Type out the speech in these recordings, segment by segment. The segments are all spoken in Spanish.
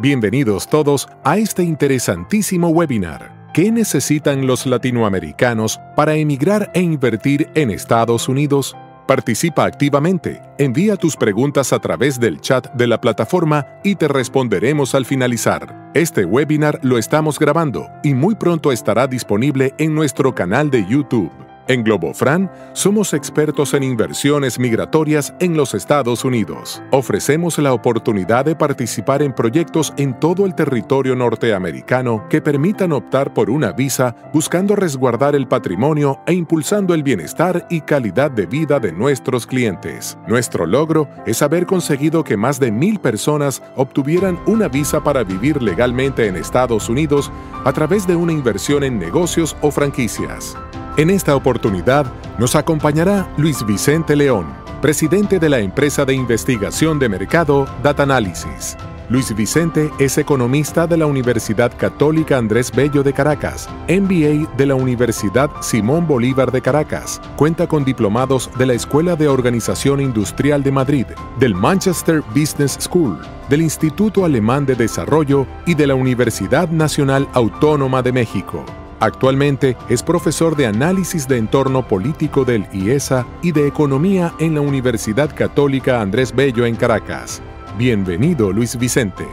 Bienvenidos todos a este interesantísimo webinar. ¿Qué necesitan los latinoamericanos para emigrar e invertir en Estados Unidos? Participa activamente, envía tus preguntas a través del chat de la plataforma y te responderemos al finalizar. Este webinar lo estamos grabando y muy pronto estará disponible en nuestro canal de YouTube. En GloboFran, somos expertos en inversiones migratorias en los Estados Unidos. Ofrecemos la oportunidad de participar en proyectos en todo el territorio norteamericano que permitan optar por una visa buscando resguardar el patrimonio e impulsando el bienestar y calidad de vida de nuestros clientes. Nuestro logro es haber conseguido que más de 1,000 personas obtuvieran una visa para vivir legalmente en Estados Unidos a través de una inversión en negocios o franquicias. En esta oportunidad nos acompañará Luis Vicente León, presidente de la empresa de investigación de mercado Data Analysis. Luis Vicente es economista de la Universidad Católica Andrés Bello de Caracas, MBA de la Universidad Simón Bolívar de Caracas, cuenta con diplomados de la Escuela de Organización Industrial de Madrid, del Manchester Business School, del Instituto Alemán de Desarrollo y de la Universidad Nacional Autónoma de México. Actualmente es profesor de Análisis de Entorno Político del IESA y de Economía en la Universidad Católica Andrés Bello en Caracas. Bienvenido, Luis Vicente.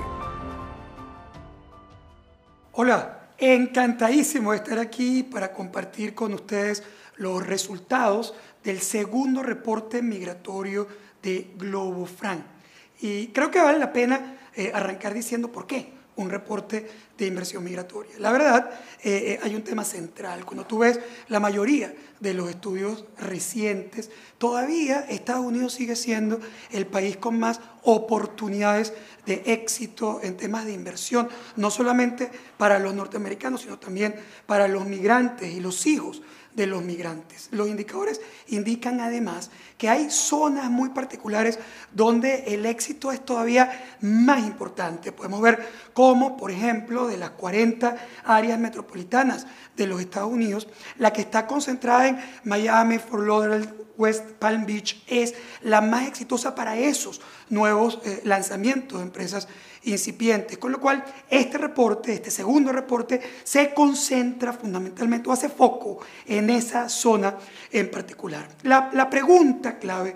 Hola, encantadísimo de estar aquí para compartir con ustedes los resultados del segundo reporte migratorio de GloboFran. Y creo que vale la pena arrancar diciendo por qué un reporte de inversión migratoria. La verdad, hay un tema central. Cuando tú ves la mayoría de los estudios recientes, todavía Estados Unidos sigue siendo el país con más oportunidades de éxito en temas de inversión, no solamente para los norteamericanos, sino también para los migrantes y los hijos de los migrantes. Los indicadores indican además que hay zonas muy particulares donde el éxito es todavía más importante. Podemos ver cómo, por ejemplo, de las 40 áreas metropolitanas de los Estados Unidos, la que está concentrada en Miami, Fort Lauderdale, West Palm Beach es la más exitosa para esos nuevos lanzamientos de empresas incipientes, con lo cual este segundo reporte, se concentra fundamentalmente o hace foco en esa zona en particular. La pregunta clave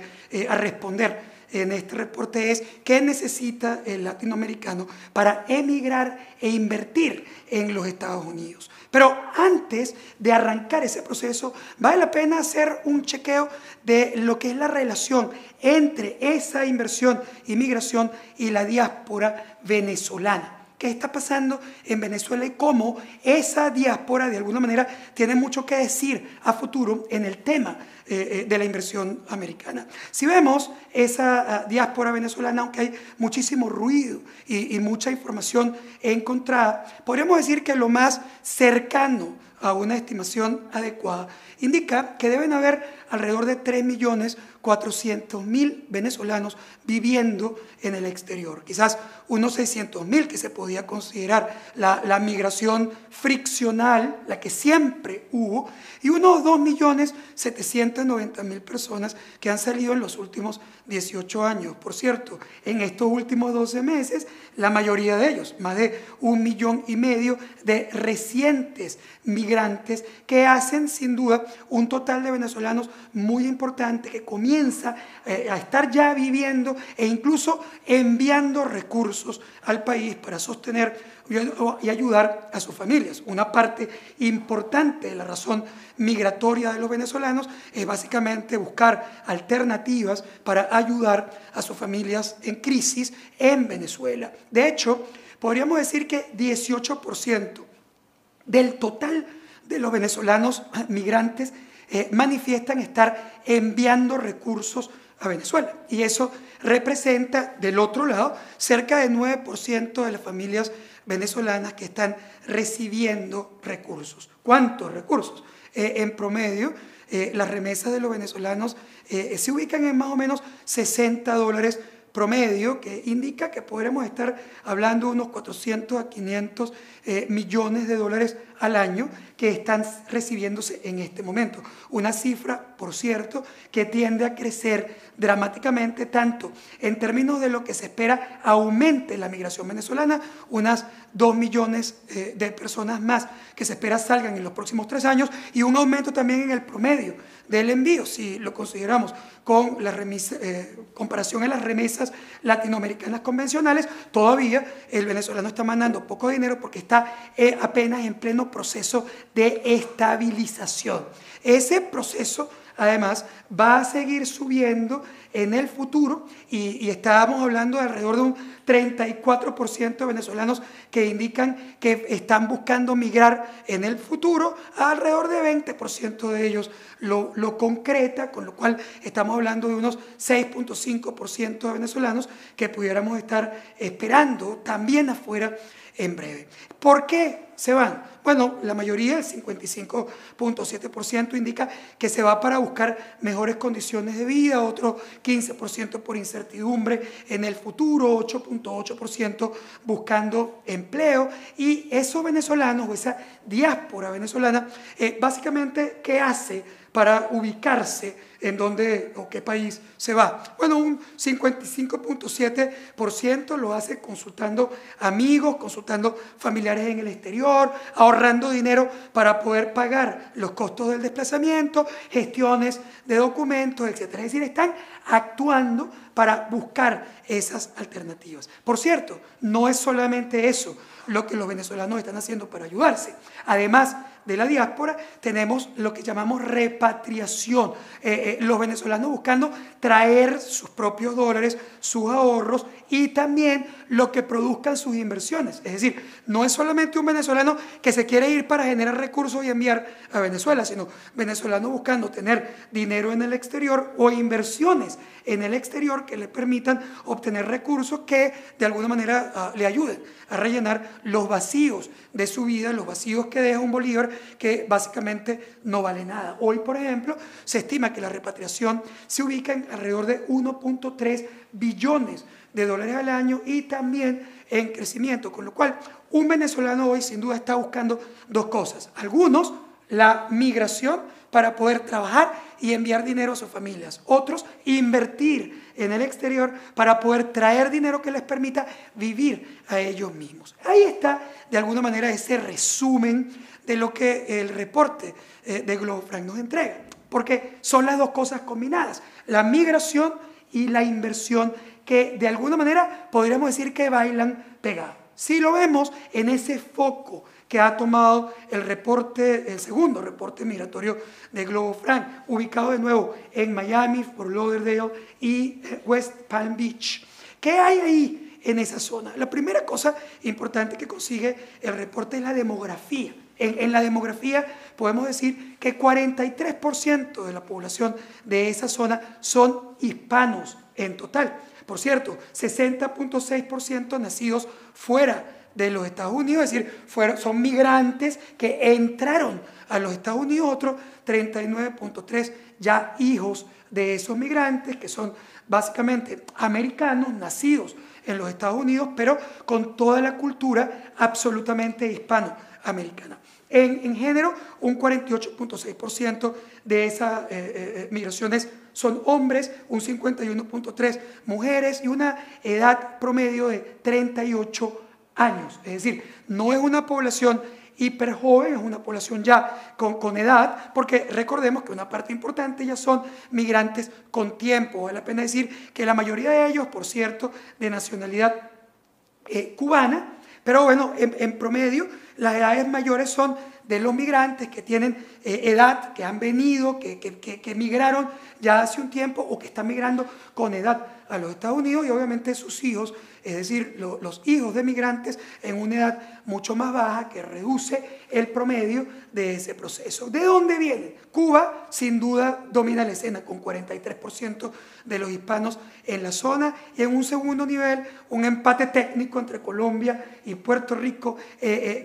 a responder en este reporte es: ¿qué necesita el latinoamericano para emigrar e invertir en los Estados Unidos? Pero antes de arrancar ese proceso, vale la pena hacer un chequeo de lo que es la relación entre esa inversión y migración y la diáspora venezolana. ¿Qué está pasando en Venezuela y cómo esa diáspora de alguna manera tiene mucho que decir a futuro en el tema de la inversión americana? Si vemos esa diáspora venezolana, aunque hay muchísimo ruido y mucha información encontrada, podríamos decir que lo más cercano a una estimación adecuada indica que deben haber alrededor de 3.400.000 venezolanos viviendo en el exterior. Quizás unos 600.000, que se podía considerar la migración friccional, la que siempre hubo, y unos 2.790.000 personas que han salido en los últimos 18 años. Por cierto, en estos últimos 12 meses, la mayoría de ellos, más de 1,5 millones de recientes migrantes, que hacen sin duda un total de venezolanos muy importante que comienza a estar ya viviendo e incluso enviando recursos al país para sostener y ayudar a sus familias. Una parte importante de la razón migratoria de los venezolanos es básicamente buscar alternativas para ayudar a sus familias en crisis en Venezuela. De hecho, podríamos decir que 18% del total de los venezolanos migrantes manifiestan estar enviando recursos a Venezuela. Y eso representa, del otro lado, cerca del 9% de las familias venezolanas que están recibiendo recursos. ¿Cuántos recursos? En promedio, las remesas de los venezolanos se ubican en más o menos $60 promedio, que indica que podremos estar hablando de unos 400 a 500 millones de dólares al año que están recibiéndose en este momento. Una cifra, por cierto, que tiende a crecer dramáticamente, tanto en términos de lo que se espera aumente la migración venezolana, unas 2 millones de personas más que se espera salgan en los próximos 3 años, y un aumento también en el promedio del envío, si lo consideramos con la comparación en las remesas latinoamericanas convencionales. Todavía el venezolano está mandando poco dinero porque está apenas en pleno proceso de estabilización. Ese proceso, además, va a seguir subiendo en el futuro, y estábamos hablando de alrededor de un 34% de venezolanos que indican que están buscando migrar en el futuro. Alrededor de 20% de ellos lo concreta, con lo cual estamos hablando de unos 6.5% de venezolanos que pudiéramos estar esperando también afuera en breve. ¿Por qué se van? Bueno, la mayoría, el 55.7%, indica que se va para buscar mejores condiciones de vida, otro 15% por incertidumbre en el futuro, 8.8% buscando empleo. Y esos venezolanos, o esa diáspora venezolana, básicamente, ¿qué hace para ubicarse en dónde o qué país se va? Bueno, un 55.7% lo hace consultando amigos, consultando familiares en el exterior, ahorrando dinero para poder pagar los costos del desplazamiento, gestiones de documentos, etc. Es decir, están actuando para buscar esas alternativas. Por cierto, no es solamente eso lo que los venezolanos están haciendo para ayudarse. Además de la diáspora, tenemos lo que llamamos repatriación. Los venezolanos buscando traer sus propios dólares, sus ahorros, y también lo que produzcan sus inversiones. Es decir, no es solamente un venezolano que se quiere ir para generar recursos y enviar a Venezuela, sino venezolanos buscando tener dinero en el exterior o inversiones en el exterior que le permitan obtener recursos que de alguna manera le ayuden a rellenar los vacíos de su vida, los vacíos que deja un bolívar que básicamente no vale nada. Hoy, por ejemplo, se estima que la repatriación se ubica en alrededor de 1.3 billones de dólares al año, y también en crecimiento, con lo cual un venezolano hoy sin duda está buscando dos cosas. Algunos, la migración para poder trabajar y enviar dinero a sus familias. Otros, invertir en el exterior para poder traer dinero que les permita vivir a ellos mismos. Ahí está, de alguna manera, ese resumen de lo que el reporte de Global Frank nos entrega, porque son las dos cosas combinadas, la migración y la inversión, que de alguna manera podríamos decir que bailan pegados. Si lo vemos en ese foco que ha tomado el segundo reporte migratorio de Global Frank, ubicado de nuevo en Miami, Fort Lauderdale y West Palm Beach. ¿Qué hay ahí en esa zona? La primera cosa importante que consigue el reporte es la demografía. En la demografía podemos decir que 43% de la población de esa zona son hispanos en total. Por cierto, 60.6% nacidos fuera de los Estados Unidos, es decir, son migrantes que entraron a los Estados Unidos. Otros 39.3% ya hijos de esos migrantes, que son básicamente americanos nacidos en los Estados Unidos, pero con toda la cultura absolutamente hispanoamericana. En género, un 48.6% de esas migraciones son hombres, un 51.3% mujeres, y una edad promedio de 38 años. Es decir, no es una población hiper joven, es una población ya con edad, porque recordemos que una parte importante ya son migrantes con tiempo. Vale la pena decir que la mayoría de ellos, por cierto, de nacionalidad cubana, pero bueno, en promedio las edades mayores son de los migrantes que tienen edad, que han venido, que migraron ya hace un tiempo o que están migrando con edad a los Estados Unidos, y obviamente sus hijos, es decir, los hijos de migrantes en una edad mucho más baja, que reduce el promedio de ese proceso. ¿De dónde viene? Cuba sin duda domina la escena con 43% de los hispanos en la zona, y en un segundo nivel un empate técnico entre Colombia y Puerto Rico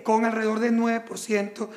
con alrededor del 9%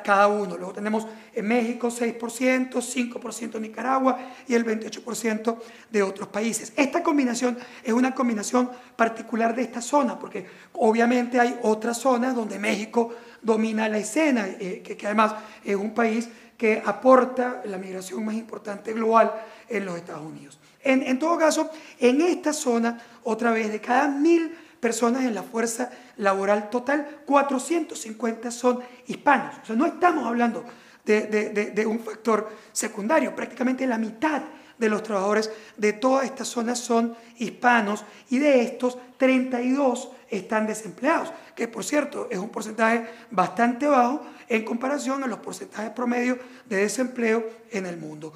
cada uno. Luego tenemos en México 6%, 5% en Nicaragua y el 28% de otros países. Esta combinación es una combinación particular de esta zona, porque obviamente hay otras zonas donde México domina la escena, que además es un país que aporta la migración más importante global en los Estados Unidos. En todo caso, en esta zona, otra vez, de cada 1.000 personas en la fuerza laboral total, 450 son hispanos. O sea, no estamos hablando de un factor secundario. Prácticamente la mitad de los trabajadores de toda esta zona son hispanos y de estos 32 están desempleados, que por cierto es un porcentaje bastante bajo en comparación a los porcentajes promedio de desempleo en el mundo.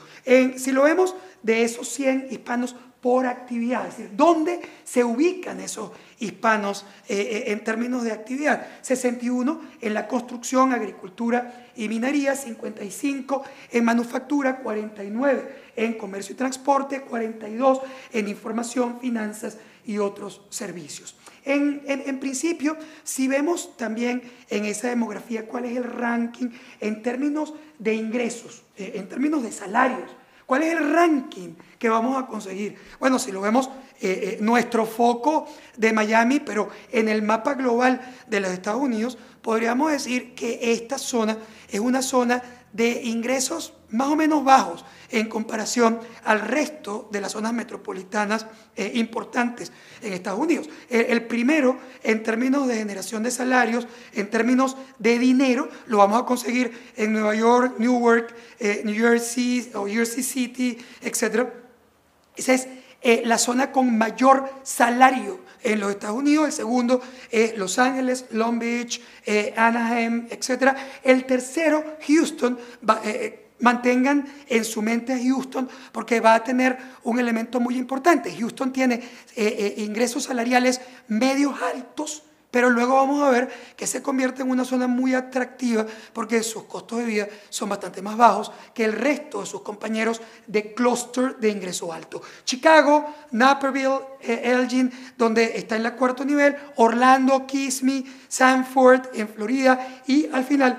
Si lo vemos de esos 100 hispanos por actividad, es decir, ¿dónde se ubican esos hispanos en términos de actividad? 61 en la construcción, agricultura y minería, 55 en manufactura, 49 en comercio y transporte, 42 en información, finanzas y otros servicios. En principio, si vemos también en esa demografía cuál es el ranking en términos de ingresos, en términos de salarios, ¿cuál es el ranking que vamos a conseguir? Bueno, si lo vemos, nuestro foco de Miami, pero en el mapa global de los Estados Unidos, podríamos decir que esta zona es una zona de ingresos más o menos bajos en comparación al resto de las zonas metropolitanas importantes en Estados Unidos. El primero, en términos de generación de salarios, en términos de dinero, lo vamos a conseguir en Nueva York, Newark, New Jersey o Jersey City, etc. Esa es la zona con mayor salario en los Estados Unidos. El segundo es Los Ángeles, Long Beach, Anaheim, etc. El tercero, Houston. Mantengan en su mente a Houston porque va a tener un elemento muy importante. Houston tiene ingresos salariales medios altos, pero luego vamos a ver que se convierte en una zona muy atractiva porque sus costos de vida son bastante más bajos que el resto de sus compañeros de clúster de ingreso alto. Chicago, Naperville, Elgin, donde está en el cuarto nivel, Orlando, Kissimmee, Sanford, en Florida, y al final,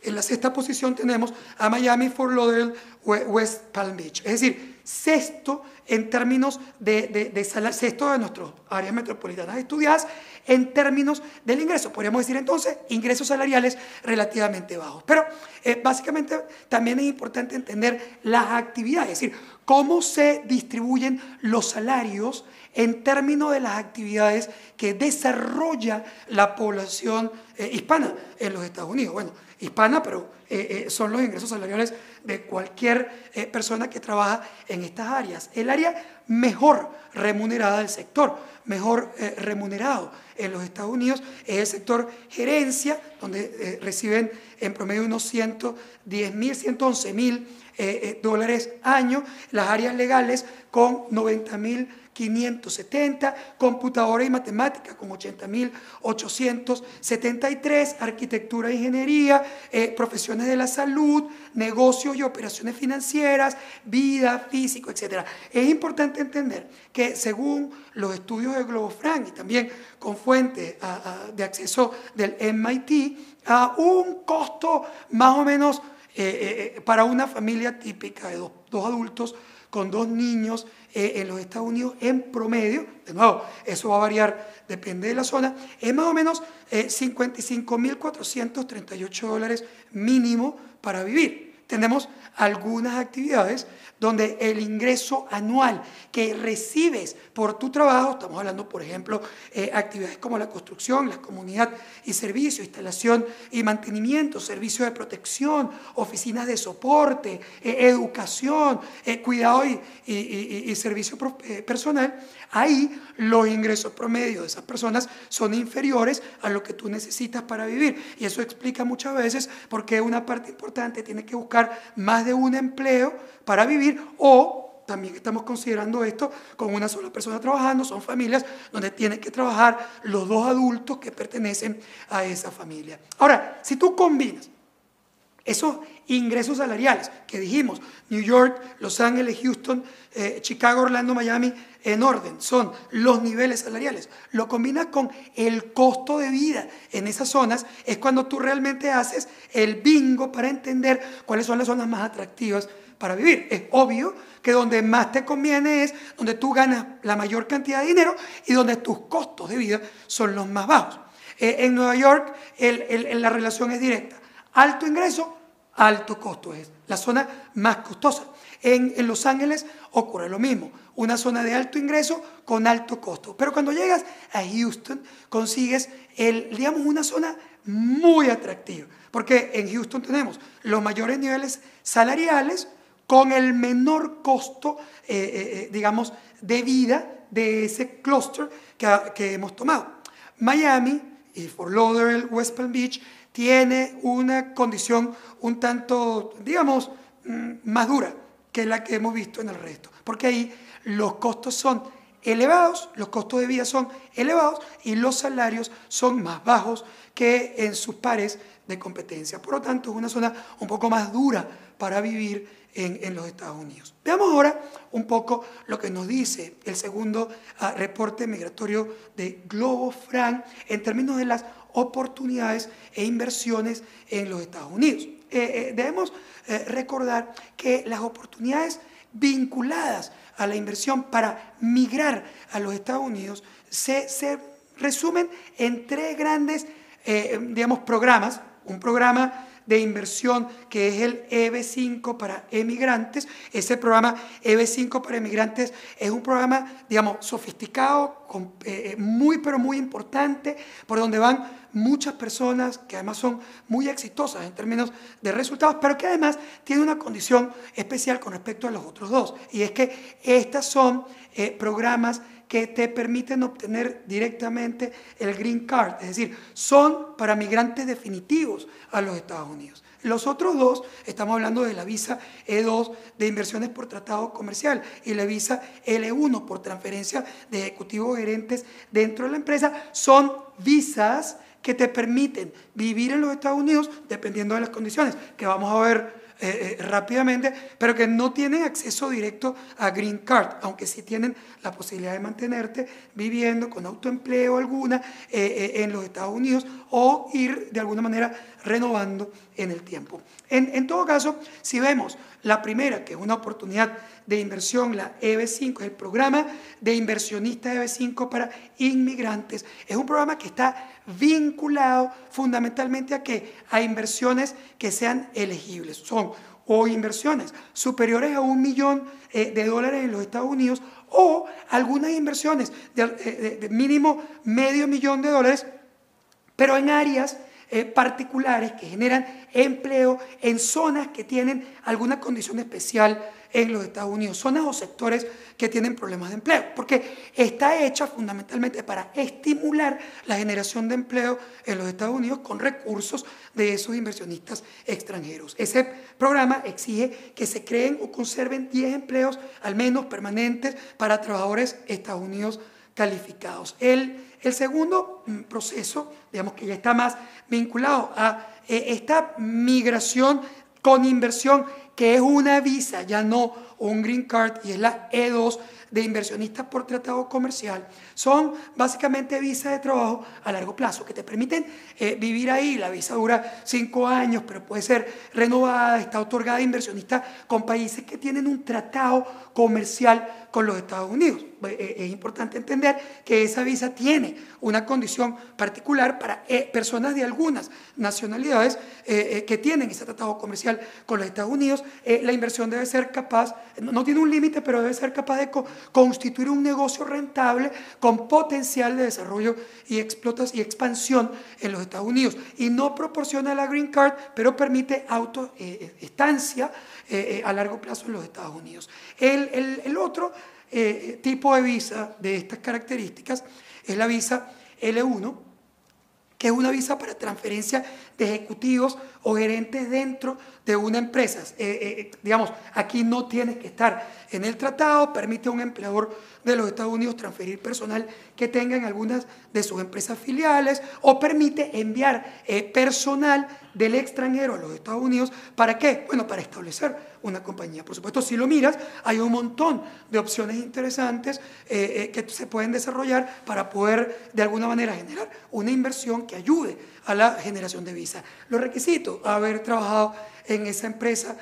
en la sexta posición tenemos a Miami, Fort Lauderdale, West Palm Beach. Es decir, sexto en términos sexto de nuestras áreas metropolitanas estudiadas en términos del ingreso. Podríamos decir entonces ingresos salariales relativamente bajos. Pero básicamente también es importante entender las actividades, es decir, cómo se distribuyen los salarios en términos de las actividades que desarrolla la población hispana en los Estados Unidos. Bueno, hispana, pero son los ingresos salariales de cualquier persona que trabaja en estas áreas. El área mejor remunerada del sector, mejor remunerado en los Estados Unidos, es el sector gerencia, donde reciben en promedio unos 110.000, 111.000 dólares año. Las áreas legales con 90.570, computadora y matemática con 80.873, arquitectura e ingeniería, profesiones de la salud, negocios y operaciones financieras, vida, físico, etc. Es importante entender que según los estudios de Globo Frank y también con fuentes de acceso del MIT, a un costo más o menos para una familia típica de dos adultos con 2 niños en los Estados Unidos en promedio, de nuevo, eso va a variar, depende de la zona, es más o menos $55.438 mínimo para vivir. Tenemos algunas actividades donde el ingreso anual que recibes por tu trabajo, estamos hablando, por ejemplo, actividades como la construcción, la comunidad y servicio, instalación y mantenimiento, servicios de protección, oficinas de soporte, educación, cuidado y servicio personal. Ahí los ingresos promedio de esas personas son inferiores a lo que tú necesitas para vivir, y eso explica muchas veces por qué una parte importante tiene que buscar más de un empleo para vivir, o también estamos considerando esto con una sola persona trabajando. Son familias donde tienen que trabajar los 2 adultos que pertenecen a esa familia. Ahora, si tú combinas Esos ingresos salariales que dijimos, New York, Los Ángeles, Houston, Chicago, Orlando, Miami, en orden, son los niveles salariales. Lo combinas con el costo de vida en esas zonas, es cuando tú realmente haces el bingo para entender cuáles son las zonas más atractivas para vivir. Es obvio que donde más te conviene es donde tú ganas la mayor cantidad de dinero y donde tus costos de vida son los más bajos. En Nueva York la relación es directa. Alto ingreso, alto costo, es la zona más costosa. En Los Ángeles ocurre lo mismo, una zona de alto ingreso con alto costo. Pero cuando llegas a Houston consigues, digamos, una zona muy atractiva, porque en Houston tenemos los mayores niveles salariales con el menor costo, digamos, de vida de ese clúster que hemos tomado. Miami y Fort Lauderdale, West Palm Beach, tiene una condición un tanto, digamos, más dura que la que hemos visto en el resto, porque ahí los costos son elevados, los costos de vida son elevados y los salarios son más bajos que en sus pares de competencia. Por lo tanto, es una zona un poco más dura para vivir en los Estados Unidos. Veamos ahora un poco lo que nos dice el segundo reporte migratorio de Globo Frank en términos de las oportunidades e inversiones en los Estados Unidos. Debemos recordar que las oportunidades vinculadas a la inversión para migrar a los Estados Unidos se resumen en tres grandes, digamos, programas. Un programa de inversión que es el EB5 para emigrantes. Ese programa EB5 para emigrantes es un programa, digamos, sofisticado, muy pero muy importante, por donde van muchas personas que además son muy exitosas en términos de resultados, pero que además tiene una condición especial con respecto a los otros dos, y es que estas son programas que te permiten obtener directamente el Green Card, es decir, son para migrantes definitivos a los Estados Unidos. Los otros dos, estamos hablando de la visa E2 de inversiones por tratado comercial y la visa L1 por transferencia de ejecutivos gerentes dentro de la empresa, son visas que te permiten vivir en los Estados Unidos dependiendo de las condiciones que vamos a ver rápidamente, pero que no tienen acceso directo a Green Card, aunque sí tienen la posibilidad de mantenerte viviendo con autoempleo alguna en los Estados Unidos o ir de alguna manera renovando en el tiempo. En todo caso, si vemos la primera, que es una oportunidad de inversión, la EB5, es el programa de inversionistas EB5 para inmigrantes. Es un programa que está vinculado fundamentalmente a ¿qué? A inversiones que sean elegibles. Son o inversiones superiores a $1 millón en los Estados Unidos o algunas inversiones de mínimo $500,000, pero en áreas particulares que generan empleo en zonas que tienen alguna condición especial en los Estados Unidos, zonas o sectores que tienen problemas de empleo, porque está hecha fundamentalmente para estimular la generación de empleo en los Estados Unidos con recursos de esos inversionistas extranjeros. Ese programa exige que se creen o conserven 10 empleos al menos permanentes para trabajadores Estados Unidos calificados. El segundo proceso, digamos que ya está más vinculado a esta migración con inversión, que es una visa, ya no un Green Card, y es la E2 de inversionistas por tratado comercial. Son básicamente visas de trabajo a largo plazo que te permiten vivir ahí. La visa dura 5 años, pero puede ser renovada, está otorgada a inversionistas con países que tienen un tratado comercial con los Estados Unidos. Es importante entender que esa visa tiene una condición particular para personas de algunas nacionalidades que tienen ese tratado comercial con los Estados Unidos. La inversión debe ser capaz, no tiene un límite, pero debe ser capaz de constituir un negocio rentable con potencial de desarrollo y expansión en los Estados Unidos. Y no proporciona la Green Card, pero permite estancia a largo plazo en los Estados Unidos. El otro tipo de visa de estas características es la visa L1, que es una visa para transferencia de ejecutivos o gerentes dentro de una empresa. Digamos, aquí no tienes que estar en el tratado, permite a un empleador de los Estados Unidos transferir personal que tenga en algunas de sus empresas filiales o permite enviar personal del extranjero a los Estados Unidos. ¿Para qué? Bueno, para establecer una compañía. Por supuesto, si lo miras, hay un montón de opciones interesantes que se pueden desarrollar para poder de alguna manera generar una inversión que ayude a la generación de visa. Los requisitos: haber trabajado en esa empresa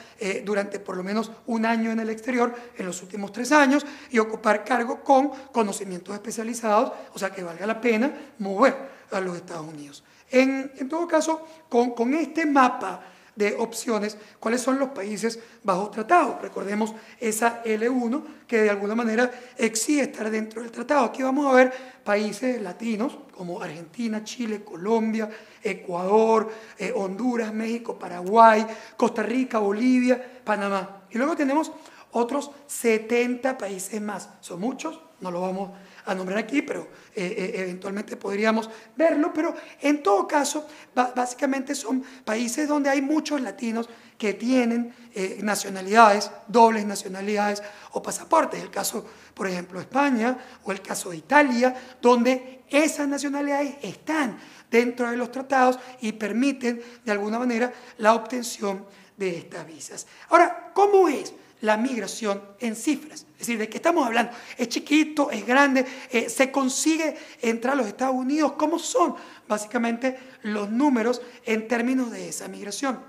durante por lo menos un año en el exterior en los últimos 3 años y ocupar cargos con conocimientos especializados, o sea que valga la pena mover a los Estados Unidos. En todo caso, con este mapa de opciones, ¿cuáles son los países bajo tratado? Recordemos esa L1 que de alguna manera exige estar dentro del tratado. Aquí vamos a ver países latinos como Argentina, Chile, Colombia, Ecuador, Honduras, México, Paraguay, Costa Rica, Bolivia, Panamá. Y luego tenemos otros 70 países más. Son muchos, no lo vamos a nombrar aquí, pero eventualmente podríamos verlo. Pero en todo caso, básicamente son países donde hay muchos latinos que tienen nacionalidades, dobles nacionalidades o pasaportes. El caso, por ejemplo, de España o el caso de Italia, donde esas nacionalidades están dentro de los tratados y permiten de alguna manera la obtención de estas visas. Ahora, ¿cómo es la migración en cifras? Es decir, ¿de qué estamos hablando? ¿Es chiquito? ¿Es grande? ¿Se consigue entrar a los Estados Unidos? ¿Cómo son básicamente los números en términos de esa migración?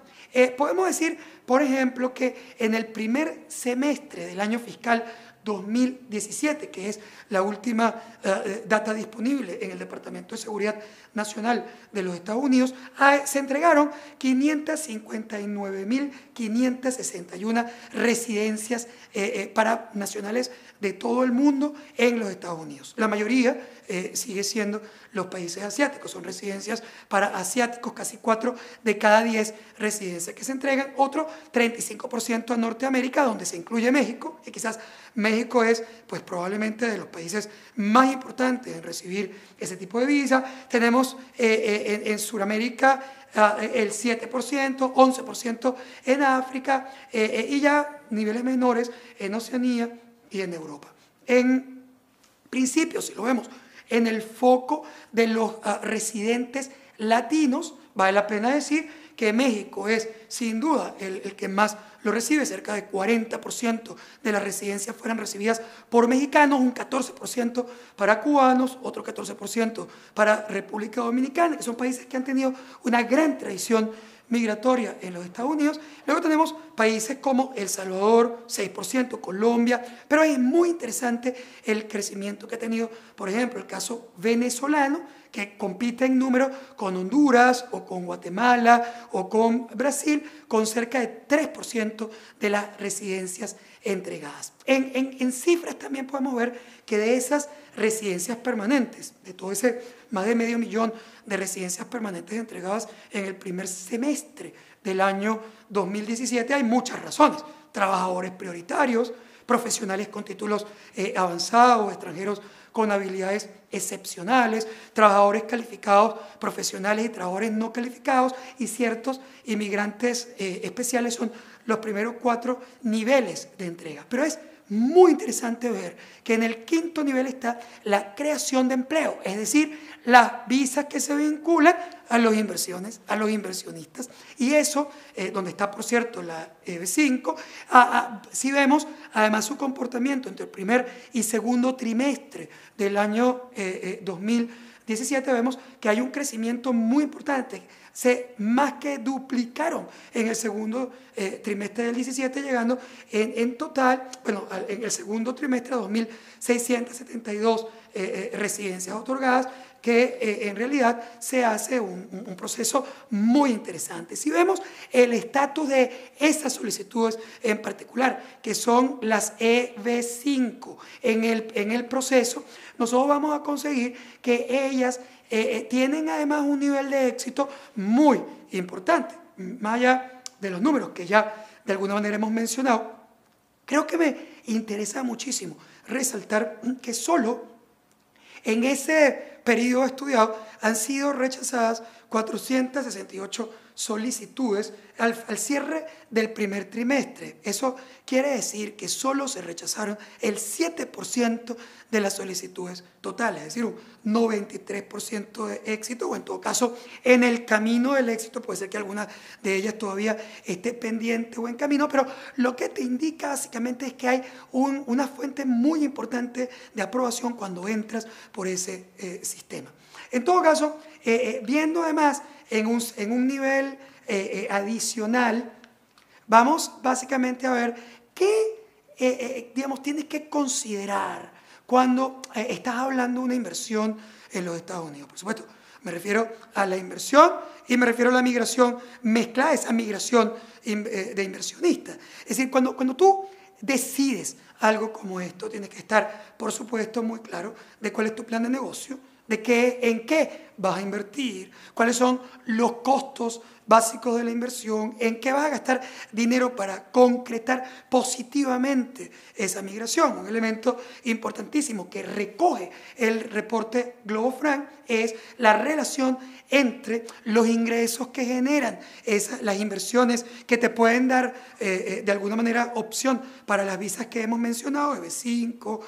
Podemos decir, por ejemplo, que en el primer semestre del año fiscal 2017, que es la última data disponible en el Departamento de Seguridad Nacional de los Estados Unidos, se entregaron 559.561 residencias para nacionales de todo el mundo en los Estados Unidos. La mayoría sigue siendo los países asiáticos, son residencias para asiáticos, casi 4 de cada 10 residencias que se entregan, otro 35% a Norteamérica, donde se incluye México, y quizás México es pues probablemente de los países más importantes en recibir ese tipo de visa. Tenemos en Sudamérica el 7%, 11% en África y ya niveles menores en Oceanía y en Europa. En principio, si lo vemos en el foco de los residentes latinos, vale la pena decir que México es sin duda el que más lo recibe. Cerca de 40% de las residencias fueran recibidas por mexicanos, un 14% para cubanos, otro 14% para República Dominicana, que son países que han tenido una gran tradición migratoria en los Estados Unidos. Luego tenemos países como El Salvador, 6%, Colombia, pero es muy interesante el crecimiento que ha tenido, por ejemplo, el caso venezolano, que compite en número con Honduras o con Guatemala o con Brasil, con cerca de 3% de las residencias entregadas. En cifras también podemos ver que de esas residencias permanentes, de todo ese más de 500.000 de residencias permanentes entregadas en el primer semestre del año 2017, hay muchas razones: trabajadores prioritarios, profesionales con títulos avanzados, extranjeros con habilidades excepcionales, trabajadores calificados, profesionales y trabajadores no calificados, y ciertos inmigrantes especiales son los primeros 4 niveles de entrega. Pero es muy interesante ver que en el 5.º nivel está la creación de empleo, es decir, las visas que se vinculan a las inversiones, a los inversionistas. Y eso, donde está, por cierto, la EB5, si vemos además su comportamiento entre el primer y segundo trimestre del año 2017, vemos que hay un crecimiento muy importante. Se más que duplicaron en el segundo trimestre del 17, llegando en total, bueno, en el segundo trimestre a 2.672 residencias otorgadas, que en realidad se hace un proceso muy interesante. Si vemos el estatus de esas solicitudes en particular, que son las EB5 en el proceso, nosotros vamos a conseguir que ellas tienen además un nivel de éxito muy importante. Más allá de los números que ya de alguna manera hemos mencionado, creo que me interesa muchísimo resaltar que solo en ese periodo estudiado han sido rechazadas 468 solicitudes al cierre del primer trimestre. Eso quiere decir que solo se rechazaron el 7% de las solicitudes totales, es decir, un 93% de éxito, o en todo caso, en el camino del éxito. Puede ser que alguna de ellas todavía esté pendiente o en camino, pero lo que te indica básicamente es que hay una fuente muy importante de aprobación cuando entras por ese sistema. En todo caso, viendo además en un nivel adicional, vamos básicamente a ver qué, digamos, tienes que considerar cuando estás hablando de una inversión en los Estados Unidos. Por supuesto, me refiero a la inversión y me refiero a la migración mezclada, esa migración de inversionistas. Es decir, cuando tú decides algo como esto, tienes que estar, por supuesto, muy claro de cuál es tu plan de negocio, en qué vas a invertir, cuáles son los costos básicos de la inversión, en qué vas a gastar dinero para concretar positivamente esa migración. Un elemento importantísimo que recoge el reporte Globo Frank es la relación entre los ingresos que generan las inversiones que te pueden dar de alguna manera opción para las visas que hemos mencionado, EB5,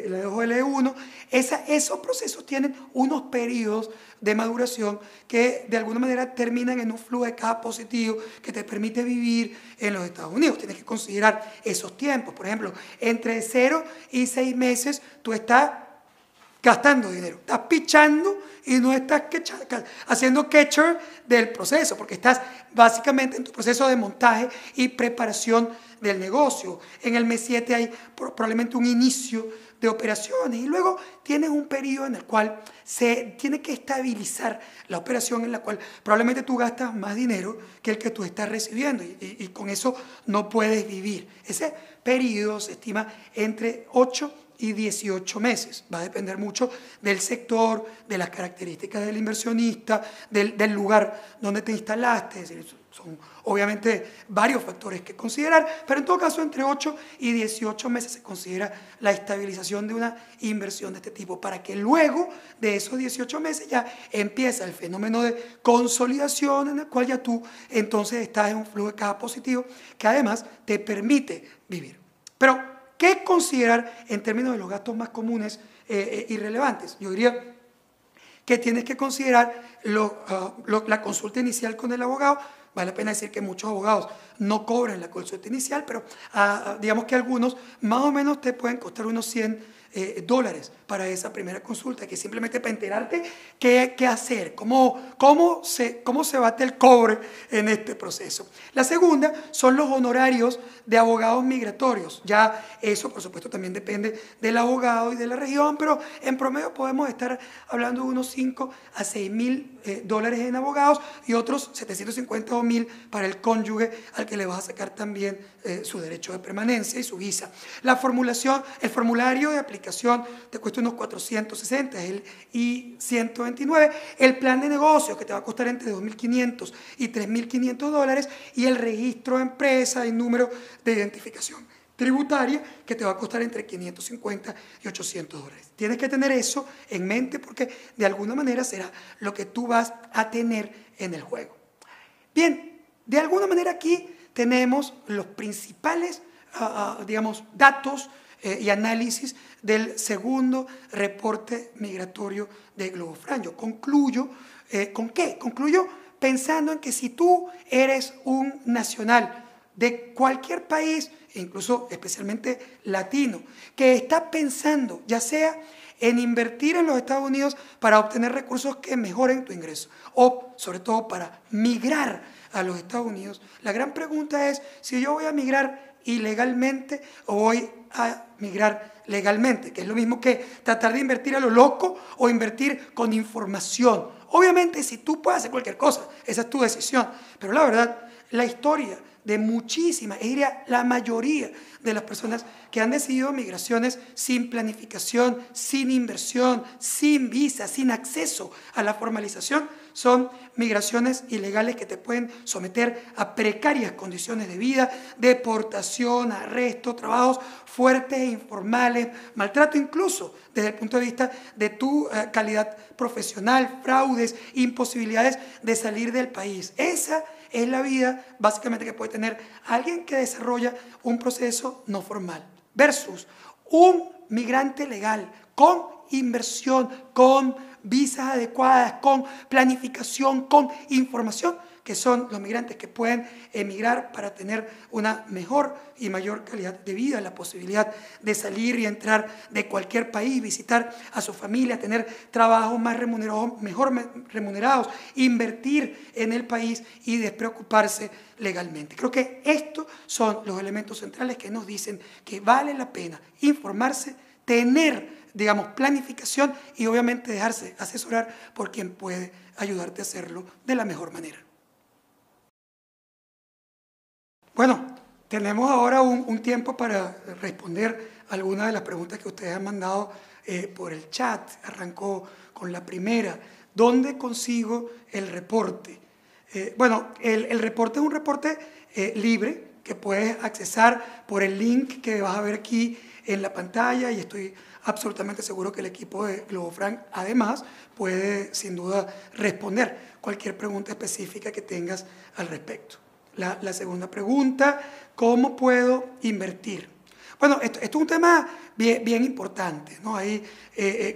la OL1. Esos procesos tienen unos periodos de maduración que de alguna manera terminan en un flujo de caja positivo que te permite vivir en los Estados Unidos. Tienes que considerar esos tiempos. Por ejemplo, entre 0 y 6 meses tú estás gastando dinero, estás pichando y no estás haciendo catcher del proceso, porque estás básicamente en tu proceso de montaje y preparación del negocio. En el mes 7 hay probablemente un inicio de operaciones y luego tienes un periodo en el cual se tiene que estabilizar la operación, en la cual probablemente tú gastas más dinero que el que tú estás recibiendo y con eso no puedes vivir. Ese periodo se estima entre 8 y 18 meses. Va a depender mucho del sector, de las características del inversionista, del lugar donde te instalaste. Es decir, son obviamente varios factores que considerar, pero en todo caso entre 8 y 18 meses se considera la estabilización de una inversión de este tipo, para que luego de esos 18 meses ya empieza el fenómeno de consolidación, en el cual ya tú entonces estás en un flujo de caja positivo que además te permite vivir. Pero ¿qué considerar en términos de los gastos más comunes y relevantes? Yo diría que tienes que considerar la consulta inicial con el abogado. Vale la pena decir que muchos abogados no cobran la consulta inicial, pero digamos que algunos más o menos te pueden costar unos $100 para esa primera consulta, que simplemente para enterarte qué hacer, cómo se bate el cobre en este proceso. La segunda son los honorarios de abogados migratorios. Ya eso, por supuesto, también depende del abogado y de la región, pero en promedio podemos estar hablando de unos $5,000 a $6,000 en abogados y otros 750 o 1,000 para el cónyuge al que le vas a sacar también su derecho de permanencia y su visa. El formulario de aplicación te cuesta unos 460, es el I-129. El plan de negocio, que te va a costar entre $2,500 y $3,500, y el registro de empresa y número de identificación tributaria, que te va a costar entre $550 y $800. Tienes que tener eso en mente porque de alguna manera será lo que tú vas a tener en el juego. Bien, de alguna manera aquí tenemos los principales, digamos, datos y análisis del segundo reporte migratorio de Globo Frank. Yo concluyo, ¿con qué? Concluyo pensando en que si tú eres un nacional de cualquier país, incluso especialmente latino, que está pensando ya sea en invertir en los Estados Unidos para obtener recursos que mejoren tu ingreso o sobre todo para migrar a los Estados Unidos, la gran pregunta es si yo voy a migrar ilegalmente o voy a migrar legalmente, que es lo mismo que tratar de invertir a lo loco o invertir con información. Obviamente, si tú puedes hacer cualquier cosa, esa es tu decisión, pero la verdad, la historia de muchísimas, diría la mayoría de las personas que han decidido migraciones sin planificación, sin inversión, sin visa, sin acceso a la formalización, son migraciones ilegales que te pueden someter a precarias condiciones de vida, deportación, arresto, trabajos fuertes e informales, maltrato incluso desde el punto de vista de tu calidad profesional, fraudes, imposibilidades de salir del país. Esa es la vida básicamente que puede tener alguien que desarrolla un proceso no formal versus un migrante legal con inversión, con visas adecuadas, con planificación, con información, que son los migrantes que pueden emigrar para tener una mejor y mayor calidad de vida, la posibilidad de salir y entrar de cualquier país, visitar a su familia, tener trabajos más remunerados, mejor remunerados, invertir en el país y despreocuparse legalmente. Creo que estos son los elementos centrales que nos dicen que vale la pena informarse, tener, digamos, planificación y obviamente dejarse asesorar por quien puede ayudarte a hacerlo de la mejor manera. Bueno, tenemos ahora un tiempo para responder algunas de las preguntas que ustedes han mandado por el chat. Arrancó con la primera. ¿Dónde consigo el reporte? Bueno, el reporte es un reporte libre que puedes accesar por el link que vas a ver aquí en la pantalla y estoy absolutamente seguro que el equipo de GloboFranc además puede sin duda responder cualquier pregunta específica que tengas al respecto. La segunda pregunta, ¿cómo puedo invertir? Bueno, esto es un tema bien importante, ¿no? Hay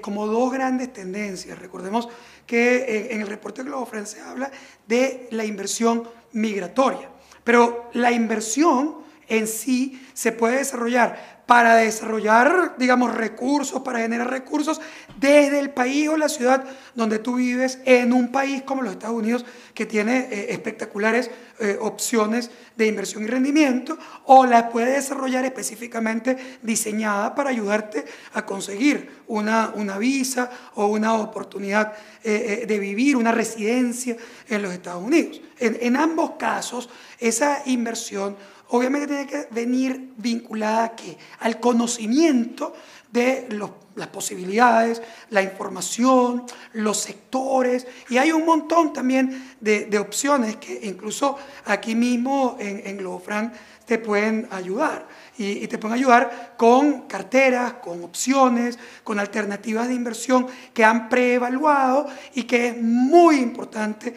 como dos grandes tendencias. Recordemos que en el reporte de GloboFranc se habla de la inversión migratoria, pero la inversión en sí se puede desarrollar para desarrollar, digamos, recursos, para generar recursos desde el país o la ciudad donde tú vives, en un país como los Estados Unidos, que tiene espectaculares opciones de inversión y rendimiento, o la puede desarrollar específicamente diseñada para ayudarte a conseguir una visa o una oportunidad de vivir, una residencia en los Estados Unidos. En ambos casos, esa inversión obviamente tiene que venir vinculada ¿a qué? Al conocimiento de las posibilidades, la información, los sectores, y hay un montón también de opciones que incluso aquí mismo en GloboFranc te pueden ayudar. Y te pueden ayudar con carteras, con opciones, con alternativas de inversión que han preevaluado y que es muy importante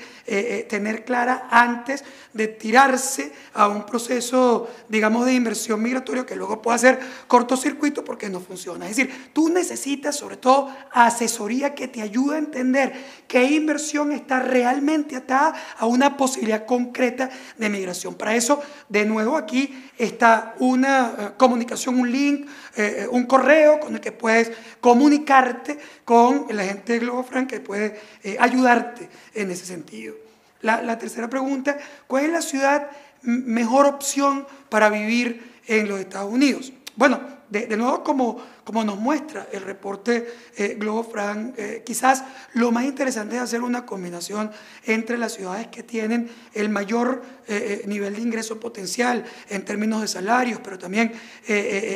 tener clara antes de tirarse a un proceso, digamos, de inversión migratoria que luego puede hacer cortocircuito porque no funciona. Es decir, tú necesitas sobre todo asesoría que te ayude a entender qué inversión está realmente atada a una posibilidad concreta de migración. Para eso, de nuevo, aquí está una comunicación, un link, un correo con el que puedes comunicarte con la gente de GloboFranc que puede ayudarte en ese sentido. La tercera pregunta, ¿cuál es la ciudad mejor opción para vivir en los Estados Unidos? Bueno, de nuevo, como nos muestra el reporte GloboFranc, quizás lo más interesante es hacer una combinación entre las ciudades que tienen el mayor nivel de ingreso potencial en términos de salarios, pero también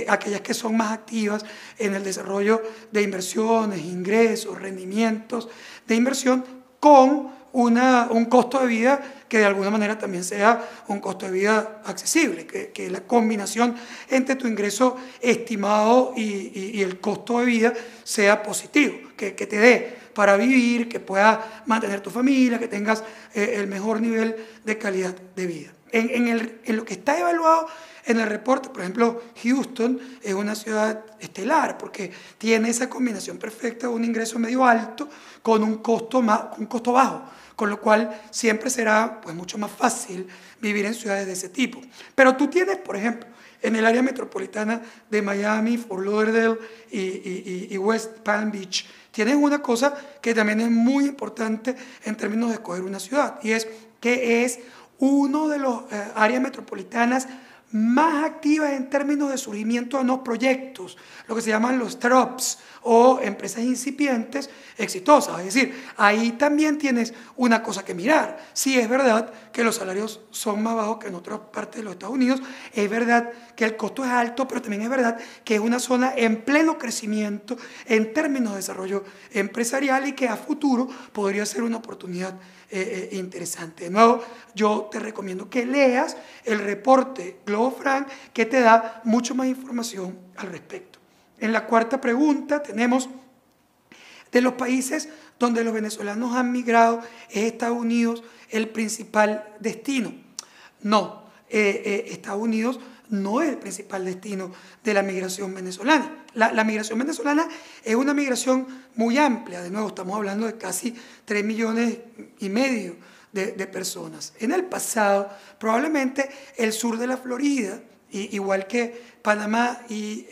aquellas que son más activas en el desarrollo de inversiones, ingresos, rendimientos de inversión con un costo de vida que de alguna manera también sea un costo de vida accesible, que la combinación entre tu ingreso estimado y el costo de vida sea positivo, que te dé para vivir, que puedas mantener tu familia, que tengas el mejor nivel de calidad de vida. En lo que está evaluado en el reporte, por ejemplo, Houston es una ciudad estelar porque tiene esa combinación perfecta de un ingreso medio alto con un costo bajo, con lo cual siempre será pues, mucho más fácil vivir en ciudades de ese tipo. Pero tú tienes, por ejemplo, en el área metropolitana de Miami, Fort Lauderdale y West Palm Beach, tienes una cosa que también es muy importante en términos de escoger una ciudad, y es que es uno de los áreas metropolitanas más activas en términos de surgimiento de nuevos proyectos, lo que se llaman los startups o empresas incipientes exitosas. Es decir, ahí también tienes una cosa que mirar. Sí, es verdad que los salarios son más bajos que en otras partes de los Estados Unidos, es verdad que el costo es alto, pero también es verdad que es una zona en pleno crecimiento en términos de desarrollo empresarial y que a futuro podría ser una oportunidad interesante. De nuevo, yo te recomiendo que leas el reporte Globo Frank, que te da mucho más información al respecto. En la cuarta pregunta tenemos: de los países donde los venezolanos han migrado, ¿es Estados Unidos el principal destino? No, Estados Unidos no es el principal destino de la migración venezolana. La migración venezolana es una migración muy amplia. De nuevo, estamos hablando de casi 3,5 millones de personas. En el pasado, probablemente el sur de la Florida, igual que Panamá y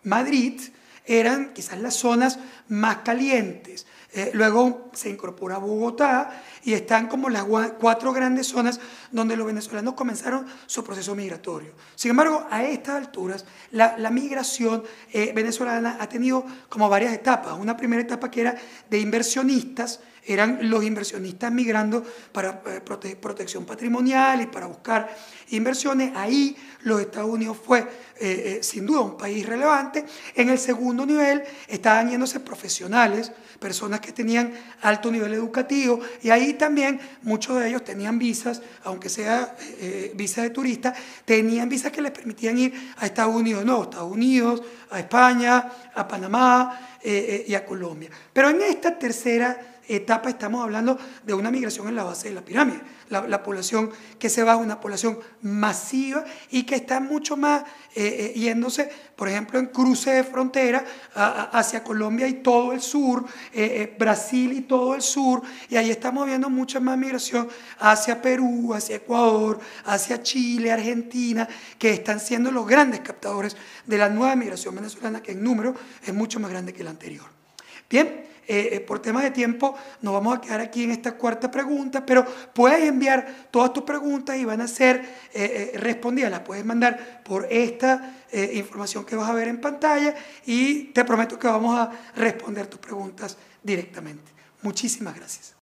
Madrid, eran quizás las zonas más calientes. Luego se incorpora Bogotá y están como las 4 grandes zonas donde los venezolanos comenzaron su proceso migratorio. Sin embargo, a estas alturas, la migración venezolana ha tenido como varias etapas. Una primera etapa que era de inversionistas, eran los inversionistas migrando para protección patrimonial y para buscar inversiones. Ahí los Estados Unidos fue sin duda un país relevante. En el segundo nivel estaban yéndose profesionales, personas que tenían alto nivel educativo, y ahí también muchos de ellos tenían visas, aunque sea visas de turista, tenían visas que les permitían ir a Estados Unidos, no, a Estados Unidos, a España, a Panamá y a Colombia. Pero en esta tercera etapa estamos hablando de una migración en la base de la pirámide. La población que se va es una población masiva y que está mucho más yéndose, por ejemplo, en cruce de frontera hacia Colombia y todo el sur, Brasil y todo el sur, y ahí estamos viendo mucha más migración hacia Perú, hacia Ecuador, hacia Chile, Argentina, que están siendo los grandes captadores de la nueva migración venezolana, que en número es mucho más grande que la anterior. Bien, por temas de tiempo nos vamos a quedar aquí en esta cuarta pregunta, pero puedes enviar todas tus preguntas y van a ser respondidas. Las puedes mandar por esta información que vas a ver en pantalla y te prometo que vamos a responder tus preguntas directamente. Muchísimas gracias.